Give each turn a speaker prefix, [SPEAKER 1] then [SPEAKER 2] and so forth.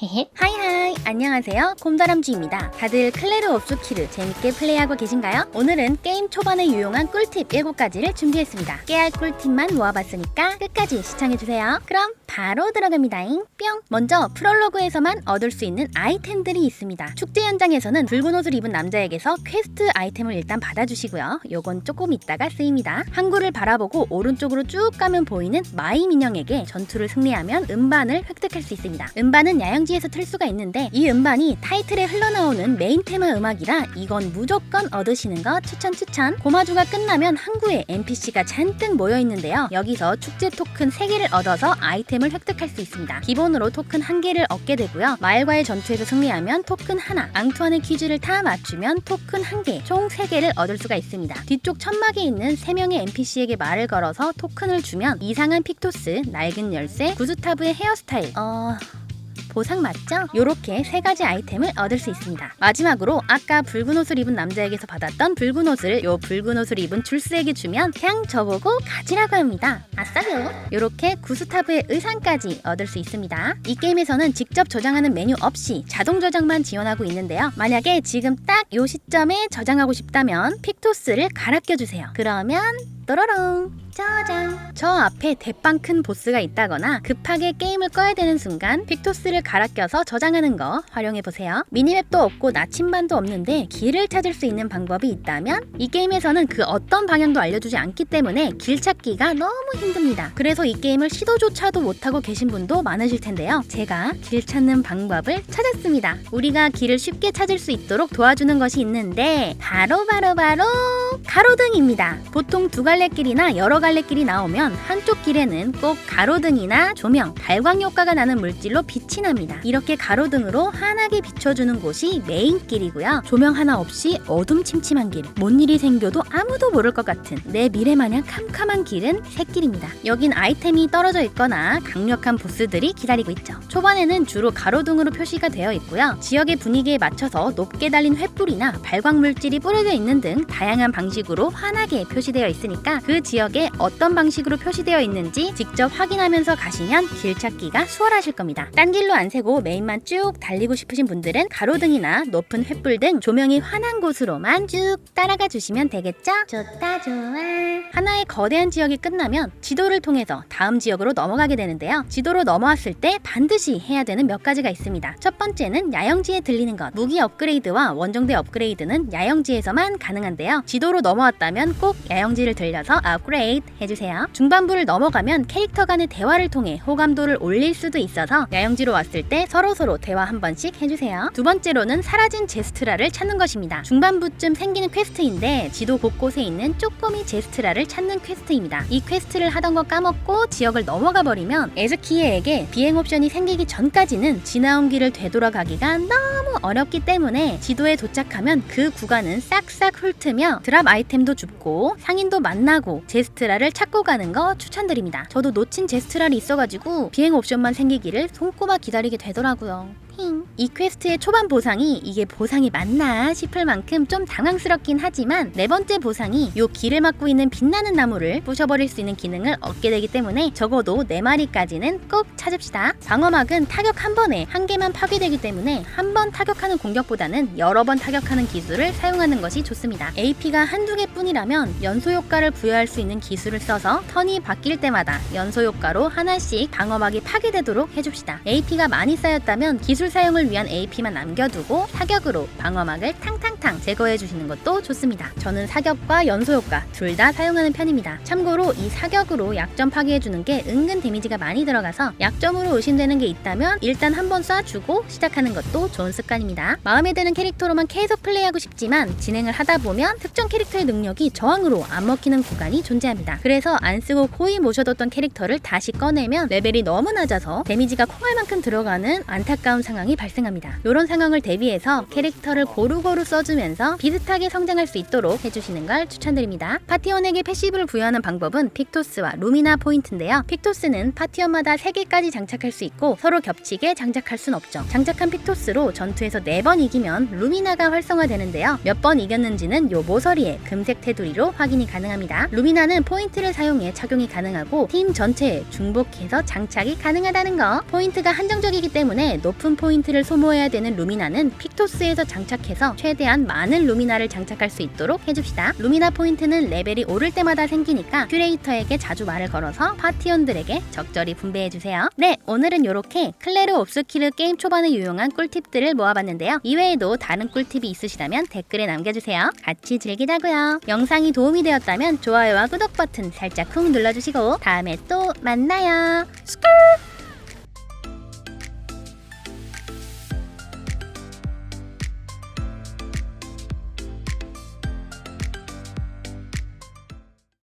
[SPEAKER 1] 헤헤. 하이하이, 안녕하세요, 곰다람쥐입니다. 다들 클레르 옵스 키르 재밌게 플레이하고 계신가요? 오늘은 게임 초반에 유용한 꿀팁 7가지를 준비했습니다. 깨알 꿀팁만 모아봤으니까 끝까지 시청해주세요. 그럼 바로 들어갑니다잉. 뿅! 먼저 프롤로그에서만 얻을 수 있는 아이템들이 있습니다. 축제 현장에서는 붉은 옷을 입은 남자에게서 퀘스트 아이템을 일단 받아주시고요. 요건 조금 있다가 쓰입니다. 항구를 바라보고 오른쪽으로 쭉 가면 보이는 마이 민영에게 전투를 승리하면 음반을 획득할 수 있습니다. 음반은 야영지에서 틀 수가 있는데 이 음반이 타이틀에 흘러나오는 메인 테마 음악이라 이건 무조건 얻으시는 거 추천. 고마주가 끝나면 항구에 NPC가 잔뜩 모여있는데요. 여기서 축제 토큰 3개를 얻어서 아이템을 획득할 수 있습니다. 기본으로 토큰 1개를 얻게 되고요. 마을과의 전투에서 승리하면 토큰 1, 앙투안의 퀴즈를 다 맞추면 토큰 1개, 총 3개를 얻을 수가 있습니다. 뒤쪽 천막에 있는 3명의 NPC에게 말을 걸어서 토큰을 주면 이상한 픽토스, 낡은 열쇠, 구스타브의 헤어스타일, 보상 맞죠? 요렇게 3가지 아이템을 얻을 수 있습니다. 마지막으로 아까 붉은 옷을 입은 남자에게서 받았던 붉은 옷을 요 붉은 옷을 입은 줄스에게 주면 그냥 저보고 가지라고 합니다. 아싸요! 요렇게 구스타브의 의상까지 얻을 수 있습니다. 이 게임에서는 직접 저장하는 메뉴 없이 자동 저장만 지원하고 있는데요. 만약에 지금 딱 요 시점에 저장하고 싶다면 픽토스를 갈아 껴주세요. 그러면 또로롱 저장. 저 앞에 대빵 큰 보스가 있다거나 급하게 게임을 꺼야 되는 순간 픽토스를 갈아 껴서 저장하는 거 활용해보세요. 미니맵도 없고 나침반도 없는데 길을 찾을 수 있는 방법이 있다면 이 게임에서는 그 어떤 방향도 알려주지 않기 때문에 길 찾기가 너무 힘듭니다. 그래서 이 게임을 시도조차도 못하고 계신 분도 많으실 텐데요. 제가 길 찾는 방법을 찾았습니다. 우리가 길을 쉽게 찾을 수 있도록 도와주는 것이 있는데 바로 가로등입니다. 보통 2갈래길이나 여러 갈래길이 나오면 한쪽 길에는 꼭 가로등이나 조명, 발광 효과가 나는 물질로 빛이 납니다. 이렇게 가로등으로 환하게 비춰주는 곳이 메인 길이고요. 조명 하나 없이 어둠침침한 길, 뭔 일이 생겨도 아무도 모를 것 같은 내 미래마냥 캄캄한 길은 샛길입니다. 여긴 아이템이 떨어져 있거나 강력한 보스들이 기다리고 있죠. 초반에는 주로 가로등으로 표시가 되어 있고요. 지역의 분위기에 맞춰서 높게 달린 횃불이나 발광 물질이 뿌려져 있는 등 다양한 방식으로 환하게 표시되어 있으니까 그 지역에 어떤 방식으로 표시되어 있는지 직접 확인하면서 가시면 길 찾기가 수월하실 겁니다. 딴 길로 안 새고 메인만 쭉 달리고 싶으신 분들은 가로등이나 높은 횃불 등 조명이 환한 곳으로만 쭉 따라가 주시면 되겠죠? 좋다 좋아. 하나의 거대한 지역이 끝나면 지도를 통해서 다음 지역으로 넘어가게 되는데요. 지도로 넘어왔을 때 반드시 해야 되는 몇 가지가 있습니다. 첫 번째는 야영지에 들리는 것. 무기 업그레이드와 원정대 업그레이드는 야영지에서만 가능한데요. 지도로 넘어왔다면 꼭 야영지를 들려서 업그레이드 해주세요. 중반부를 넘어가면 캐릭터 간의 대화를 통해 호감도를 올릴 수도 있어서 야영지로 왔을 때 서로서로 대화 한 번씩 해주세요. 두 번째로는 사라진 제스트라를 찾는 것입니다. 중반부쯤 생기는 퀘스트인데 지도 곳곳에 있는 쪼꼬미 제스트라를 찾는 퀘스트입니다. 이 퀘스트를 하던 거 까먹고 지역을 넘어가 버리면 에스키에에게 비행 옵션이 생기기 전까지는 지나온 길을 되돌아가기가 너무 어렵기 때문에 지도에 도착하면 그 구간은 싹싹 훑으며 드랍 아이템도 줍고 상인도 만나고 제스트라를 찾고 가는 거 추천드립니다. 저도 놓친 제스트라를 있어가지고 비행 옵션만 생기기를 손꼽아 기다리게 되더라고요. 이 퀘스트의 초반 보상이 이게 보상이 맞나 싶을 만큼 좀 당황스럽긴 하지만 4번째 보상이 요 길을 막고 있는 빛나는 나무를 부셔버릴 수 있는 기능을 얻게 되기 때문에 적어도 4마리까지는 꼭 찾읍시다. 방어막은 타격 한 번에 1개만 파괴되기 때문에 한 번 타격하는 공격보다는 여러 번 타격하는 기술을 사용하는 것이 좋습니다. AP가 한두 개뿐이라면 연소 효과를 부여할 수 있는 기술을 써서 턴이 바뀔 때마다 연소 효과로 하나씩 방어막이 파괴되도록 해줍시다. AP가 많이 쌓였다면 기술 사용을 위한 AP만 남겨두고 사격으로 방어막을 탕탕탕 제거해 주시는 것도 좋습니다. 저는 사격과 연소 효과 둘 다 사용하는 편입니다. 참고로 이 사격으로 약점 파괴해 주는 게 은근 데미지가 많이 들어가서 약점으로 의심되는 게 있다면 일단 한번 쏴주고 시작하는 것도 좋은 습관입니다. 마음에 드는 캐릭터로만 계속 플레이하고 싶지만 진행을 하다 보면 특정 캐릭터의 능력이 저항으로 안 먹히는 구간이 존재합니다. 그래서 안 쓰고 고이 모셔뒀던 캐릭터를 다시 꺼내면 레벨이 너무 낮아서 데미지가 콩알만큼 들어가는 안타까운 상황이 발생합니다. 이런 상황을 대비해서 캐릭터를 고루고루 써주면서 비슷하게 성장할 수 있도록 해주시는 걸 추천드립니다. 파티원에게 패시브를 부여하는 방법은 픽토스와 루미나 포인트인데요. 픽토스는 파티원마다 3개까지 장착할 수 있고 서로 겹치게 장착할 순 없죠. 장착한 픽토스로 전투에서 4번 이기면 루미나가 활성화되는데요. 몇 번 이겼는지는 요 모서리에 금색 테두리로 확인이 가능합니다. 루미나는 포인트를 사용해 착용이 가능하고 팀 전체에 중복해서 장착이 가능하다는 거. 포인트가 한정적이기 때문에 높은 포인트를 소모해야 되는 루미나는 픽토스에서 장착해서 최대한 많은 루미나를 장착할 수 있도록 해줍시다. 루미나 포인트는 레벨이 오를 때마다 생기니까 큐레이터에게 자주 말을 걸어서 파티원들에게 적절히 분배해주세요. 네, 오늘은 이렇게 클레르 옵스키르 게임 초반에 유용한 꿀팁들을 모아봤는데요. 이외에도 다른 꿀팁이 있으시다면 댓글에 남겨주세요. 같이 즐기자고요. 영상이 도움이 되었다면 좋아요와 구독 버튼 살짝 쿵 눌러주시고 다음에 또 만나요. 스쿨!